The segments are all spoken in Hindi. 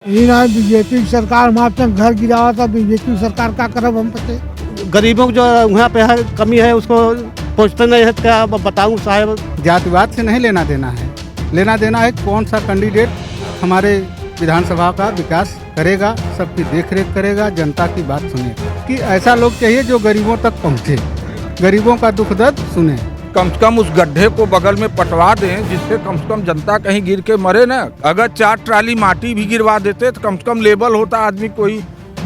ये ना बीजेपी की सरकार मात्र घर गिरावा था। बीजेपी सरकार का करब हम पते। गरीबों को जो यहाँ पे है कमी है उसको पहुँचते नहीं है। क्या बताऊँ साहब, जातिवाद से नहीं लेना देना है, लेना देना है कौन सा कैंडिडेट हमारे विधानसभा का विकास करेगा, सबकी देखरेख करेगा, जनता की बात सुनेगा। कि ऐसा लोग चाहिए जो गरीबों तक पहुँचे, गरीबों का दुख दर्द सुने। कम से कम उस गड्ढे को बगल में पटवा दें जिससे कम से कम जनता कहीं गिर के मरे ना। अगर 4 ट्राली माटी भी गिरवा देते तो कम से कम लेबल होता, आदमी कोई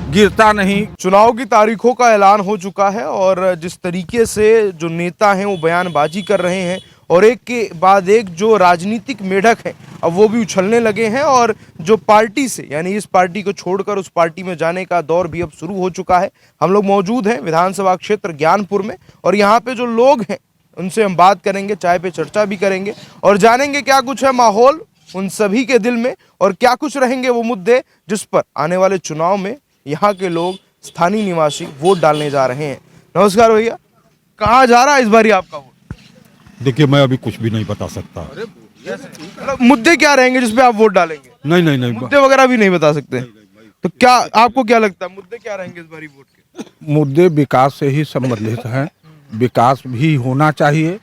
गिरता नहीं। चुनाव की तारीखों का ऐलान हो चुका है और जिस तरीके से जो नेता हैं वो बयानबाजी कर रहे हैं और एक के बाद एक जो राजनीतिक मेढक हैं अब वो भी उछलने लगे हैं और जो पार्टी से यानी इस पार्टी को छोड़कर उस पार्टी में जाने का दौर भी अब शुरू हो चुका है। हम लोग मौजूद हैं विधानसभा क्षेत्र ज्ञानपुर में और यहाँ पे जो लोग हैं उनसे हम बात करेंगे, चाय पे चर्चा भी करेंगे और जानेंगे क्या कुछ है माहौल उन सभी के दिल में और क्या कुछ रहेंगे वो मुद्दे जिस पर आने वाले चुनाव में यहाँ के लोग स्थानीय निवासी वोट डालने जा रहे हैं। नमस्कार भैया, कहाँ जा रहा है इस बारी आपका वोट? देखिए, मैं अभी कुछ भी नहीं बता सकता। मतलब मुद्दे क्या रहेंगे जिसपे आप वोट डालेंगे? नहीं मुद्दे वगैरह भी नहीं बता सकते। तो क्या आपको क्या लगता है मुद्दे क्या रहेंगे इस बारी वोट के? मुद्दे विकास से ही संबंधित हैं, विकास भी होना चाहिए।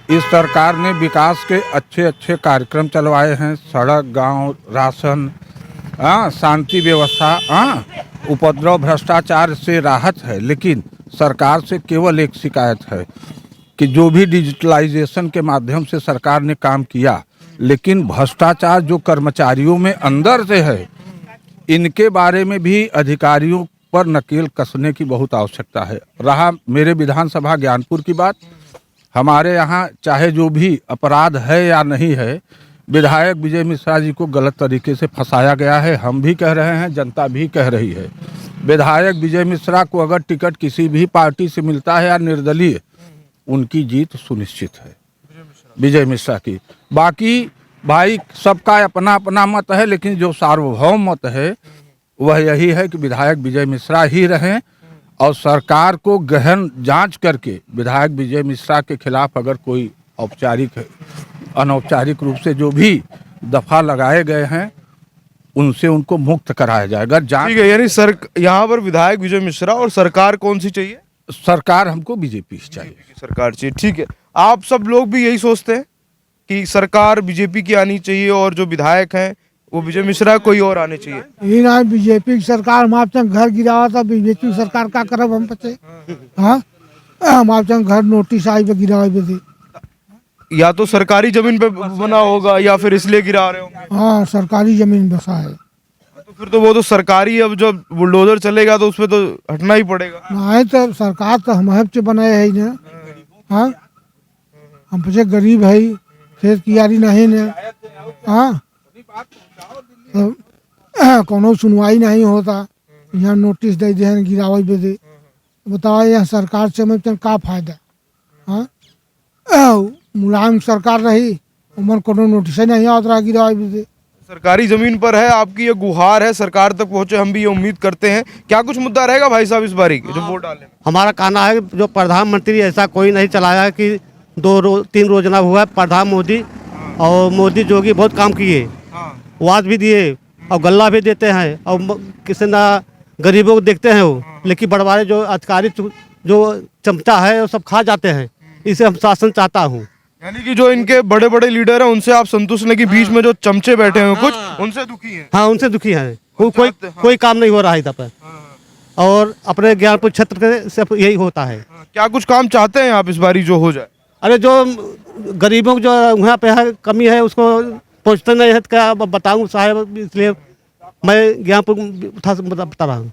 इस सरकार ने विकास के अच्छे अच्छे कार्यक्रम चलवाए हैं, सड़क, गांव, राशन, शांति व्यवस्था, उपद्रव भ्रष्टाचार से राहत है। लेकिन सरकार से केवल एक शिकायत है कि जो भी डिजिटलाइजेशन के माध्यम से सरकार ने काम किया, लेकिन भ्रष्टाचार जो कर्मचारियों में अंदर से है, इनके बारे में भी अधिकारियों पर नकेल कसने की बहुत आवश्यकता है। रहा मेरे विधानसभा ज्ञानपुर की बात, हमारे यहाँ चाहे जो भी अपराध है या नहीं है, विधायक विजय मिश्रा जी को गलत तरीके से फंसाया गया है। हम भी कह रहे हैं, जनता भी कह रही है। विधायक विजय मिश्रा को अगर टिकट किसी भी पार्टी से मिलता है या निर्दलीय, उनकी जीत सुनिश्चित है विजय मिश्रा की। बाकी भाई सबका अपना अपना मत है, लेकिन जो सार्वभौम मत है वह यही है कि विधायक विजय मिश्रा ही रहें और सरकार को गहन जांच करके विधायक विजय मिश्रा के खिलाफ अगर कोई औपचारिक अनौपचारिक रूप से जो भी दफा लगाए गए हैं उनसे उनको मुक्त कराया जाएगा। ठीक है, यानी यहाँ पर विधायक विजय मिश्रा और सरकार कौन सी चाहिए? सरकार हमको बीजेपी चाहिए। सरकार चाहिए, ठीक है। आप सब लोग भी यही सोचते हैं कि सरकार बीजेपी की आनी चाहिए और जो विधायक हैं वो विजय मिश्रा कोई और आने चाहिए? ये ना बीजेपी की सरकार मात्र घर गिरावा था। बीजेपी सरकार का करब हम पते। हाँ, मात्र घर नोटिस आई पे गिरावे पे थी। या तो सरकारी जमीन पे बना होगा या फिर इसलिए गिरा रहे होंगे। हाँ, सरकारी जमीन बसा है। तो फिर तो वो तो सरकारी, अब जब बुलडोजर चलेगा तो उसपे तो हटना ही पड़ेगा। नहीं तो सरकार तो हम से बनाए है ना। हाँ, हम पे गरीब है, खेत कियारी नहीं ने। हाँ, तो कोनो सुनवाई नहीं होता, यहाँ नोटिस दे दे गिरावे पे दे। बताओ यहाँ सरकार से हमें का फायदा? हाँ, मुलायम सरकार रही, उमर कोनो नोटिस नहीं आता रहा गिरावे पे दे। सरकारी जमीन पर है, आपकी ये गुहार है सरकार तक पहुंचे, हम भी ये उम्मीद करते हैं। क्या कुछ मुद्दा रहेगा भाई साहब इस बारी जो वोट डालने में? हमारा कहना है जो प्रधानमंत्री ऐसा कोई नहीं चलाया कि 3 रोजना हुआ है। प्रधान मोदी और मोदी जोगी बहुत काम किए, वाद भी दिए और गल्ला भी देते हैं और किसी ना गरीबों को देखते हैं वो, लेकिन बड़वारे जो अधिकारी जो चमचा है वो सब खा जाते हैं। इसे हम शासन चाहता हूँ। यानी कि जो इनके बड़े बड़े लीडर हैं उनसे आप संतुष्ट नहीं कि बीच में जो चमचे बैठे हैं कुछ उनसे दुखी हैं? हाँ, उनसे दुखी हैं। कोई काम नहीं हो रहा है इधर पर और अपने ज्ञानपुर क्षेत्र के सिर्फ यही होता है। क्या कुछ काम चाहते हैं आप इस बारी जो हो जाए? अरे जो गरीबों को जो यहाँ पे है कमी है उसको पहुँचते नहीं है। क्या बताऊँ साहब, इसलिए मैं ज्ञानपुर बता रहा हूँ।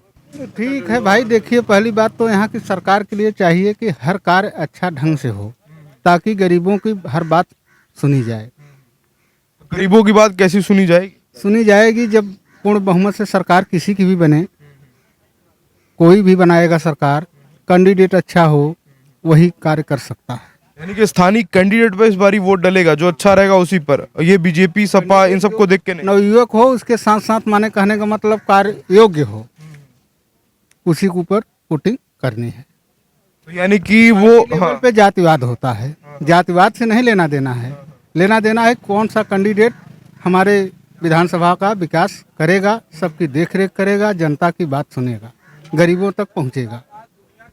ठीक है भाई, देखिए पहली बात तो यहाँ की सरकार के लिए चाहिए कि हर कार्य अच्छा ढंग से हो ताकि गरीबों की हर बात सुनी जाए। गरीबों की बात कैसी सुनी जाएगी? सुनी जाएगी जब पूर्ण बहुमत से सरकार किसी की भी बने, कोई भी बनाएगा सरकार, कैंडिडेट अच्छा हो वही कार्य कर सकता है। यानी कि स्थानीय कैंडिडेट पर इस बारी वोट डलेगा, जो अच्छा रहेगा उसी पर। ये बीजेपी सपा इन सबको देख के नहीं, नवयुवक हो, उसके साथ साथ माने कहने का मतलब कार्य योग्य हो, उसी के ऊपर वोटिंग करनी है। तो यानी कि वो लेवल पे जातिवाद होता है, जातिवाद से नहीं लेना देना है, लेना देना है कौन सा कैंडिडेट हमारे विधानसभा का विकास करेगा, सबकी देखरेख करेगा, जनता की बात सुनेगा, गरीबों तक पहुंचेगा।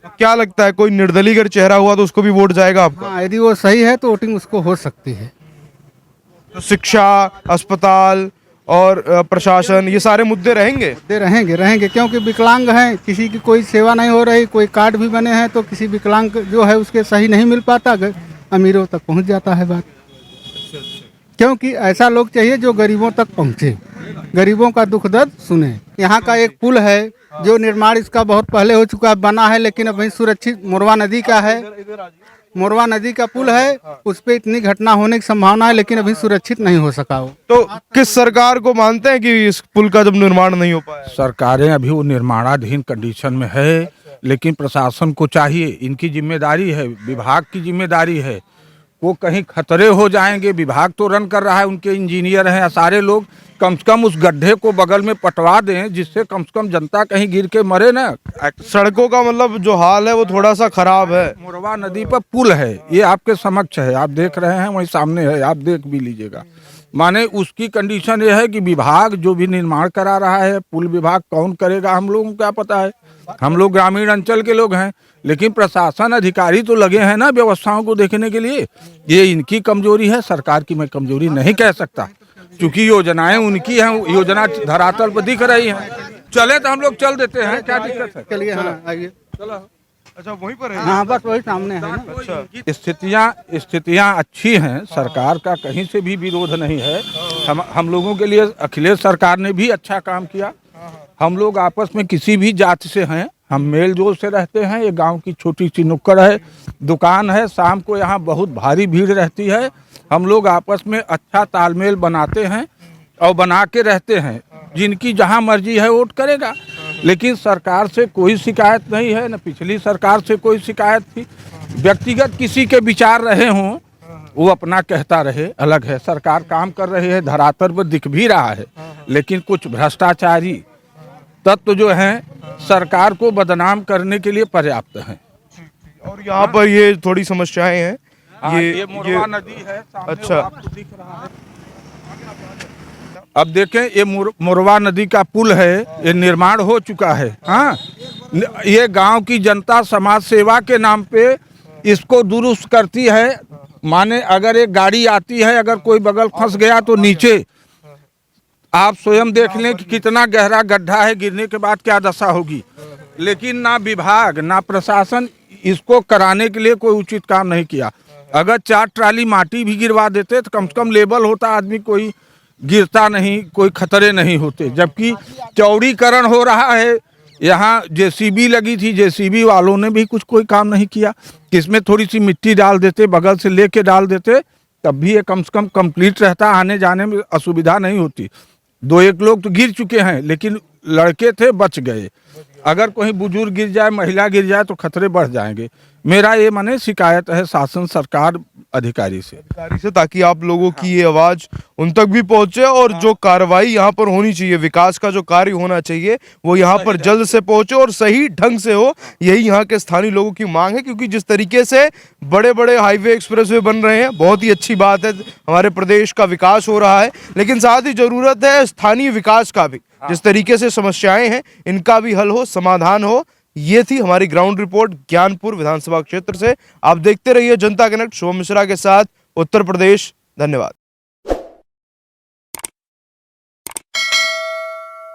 तो क्या लगता है कोई निर्दलीय अगर चेहरा हुआ तो उसको भी वोट जाएगा आपका? हाँ, यदि वो सही है तो वोटिंग उसको हो सकती है। तो शिक्षा, अस्पताल और प्रशासन, ये सारे मुद्दे रहेंगे। दे रहेंगे क्योंकि विकलांग हैं, किसी की कोई सेवा नहीं हो रही, कोई कार्ड भी बने हैं तो किसी विकलांग जो है उसके सही नहीं मिल पाता, अमीरों तक पहुंच जाता है बात। क्योंकि ऐसा लोग चाहिए जो गरीबों तक पहुंचे, गरीबों का दुख दर्द सुने। यहाँ का एक पुल है जो निर्माण इसका बहुत पहले हो चुका है, बना है लेकिन अभी सुरक्षित, मोरवा नदी का है, मोरवा नदी का पुल है, उस पे इतनी घटना होने की संभावना है लेकिन अभी सुरक्षित नहीं हो सका वो। तो किस सरकार को मानते हैं कि इस पुल का जब निर्माण नहीं हो पाया? सरकारें अभी वो निर्माणाधीन कंडीशन में है, लेकिन प्रशासन को चाहिए, इनकी जिम्मेदारी है, विभाग की जिम्मेदारी है। वो कहीं खतरे हो जाएंगे, विभाग तो रन कर रहा है, उनके इंजीनियर हैं, सारे लोग, कम से कम उस गड्ढे को बगल में पटवा दें जिससे कम से कम जनता कहीं गिर के मरे ना। सड़कों का मतलब जो हाल है वो थोड़ा सा खराब है। मोरवा नदी पर पुल है, ये आपके समक्ष है, आप देख रहे हैं, वही सामने है, आप देख भी लीजिएगा। माने उसकी कंडीशन ये है कि विभाग जो भी निर्माण करा रहा है, पुल विभाग कौन करेगा हम लोगों को क्या पता है, हम लोग ग्रामीण अंचल के लोग हैं, लेकिन प्रशासन अधिकारी तो लगे हैं ना व्यवस्थाओं को देखने के लिए। ये इनकी कमजोरी है, सरकार की मैं कमजोरी नहीं कह सकता, क्योंकि योजनाएं उनकी हैं, योजना धरातल पर दिख रही हैं। चले तो हम लोग चल देते हैं, क्या दिक्कत है? चलिए, हाँ आइए। अच्छा, वहीं पर है। हाँ, बस वही सामने है ना। अच्छा, स्थितियां अच्छी हैं, सरकार का कहीं से भी विरोध नहीं है। हम लोगों के लिए अखिलेश सरकार ने भी अच्छा काम किया। हम लोग आपस में किसी भी जाति से हैं, हम मेल जोल से रहते हैं। ये गांव की छोटी सी नुक्कड़ है, दुकान है, शाम को यहाँ बहुत भारी भीड़ रहती है। हम लोग आपस में अच्छा तालमेल बनाते हैं और बना के रहते हैं। जिनकी जहाँ मर्जी है वोट करेगा, लेकिन सरकार से कोई शिकायत नहीं है, न पिछली सरकार से कोई शिकायत थी। व्यक्तिगत किसी के विचार रहे हों, वो अपना कहता रहे, अलग है। सरकार काम कर रही है, धरातल पर दिख भी रहा है, लेकिन कुछ भ्रष्टाचारी तत्व जो हैं सरकार को बदनाम करने के लिए पर्याप्त हैं। और यहाँ पर ये थोड़ी समस्याएं हैं। ये मोरवा नदी है सामने, अच्छा, वो आपको दिख रहा है। अब देखें, ये मोरवा नदी का पुल है, ये निर्माण हो चुका है। हाँ, ये गांव की जनता समाज सेवा के नाम पे इसको दुरुस्त करती है। माने अगर एक गाड़ी आती है, अगर कोई बगल फंस गया तो नीचे आप स्वयं देख लें कि कितना गहरा गड्ढा है, गिरने के बाद क्या दशा होगी। लेकिन ना विभाग ना प्रशासन इसको कराने के लिए कोई उचित काम नहीं किया। अगर 4 ट्राली माटी भी गिरवा देते तो कम से कम लेबल होता, आदमी कोई गिरता नहीं, कोई खतरे नहीं होते। जबकि चौड़ीकरण हो रहा है, यहाँ जेसीबी लगी थी, जेसीबी वालों ने भी कोई काम नहीं किया। किसमें थोड़ी सी मिट्टी डाल देते, बगल से लेके डाल देते, तब भी ये कम से कम कंप्लीट रहता, आने जाने में असुविधा नहीं होती। 2-1 लोग तो गिर चुके हैं, लेकिन लड़के थे, बच गए। अगर कोई बुजुर्ग गिर जाए, महिला गिर जाए तो खतरे बढ़ जाएंगे। मेरा ये माने शिकायत है शासन, सरकार, अधिकारी से, ताकि आप लोगों की ये आवाज उन तक भी पहुंचे और जो कार्रवाई यहाँ पर होनी चाहिए, विकास का जो कार्य होना चाहिए वो यहाँ पर जल्द से पहुंचे और सही ढंग से हो। यही यहाँ के स्थानीय लोगों की मांग है, क्योंकि जिस तरीके से बड़े बड़े हाईवे एक्सप्रेसवे बन रहे हैं, बहुत ही अच्छी बात है, हमारे प्रदेश का विकास हो रहा है, लेकिन साथ ही जरूरत है स्थानीय विकास का भी। जिस तरीके से समस्याएं हैं इनका भी हल हो, समाधान हो। ये थी हमारी ग्राउंड रिपोर्ट ज्ञानपुर विधानसभा क्षेत्र से। आप देखते रहिए जनता कनेक्ट, शुभम मिश्रा के साथ, उत्तर प्रदेश। धन्यवाद।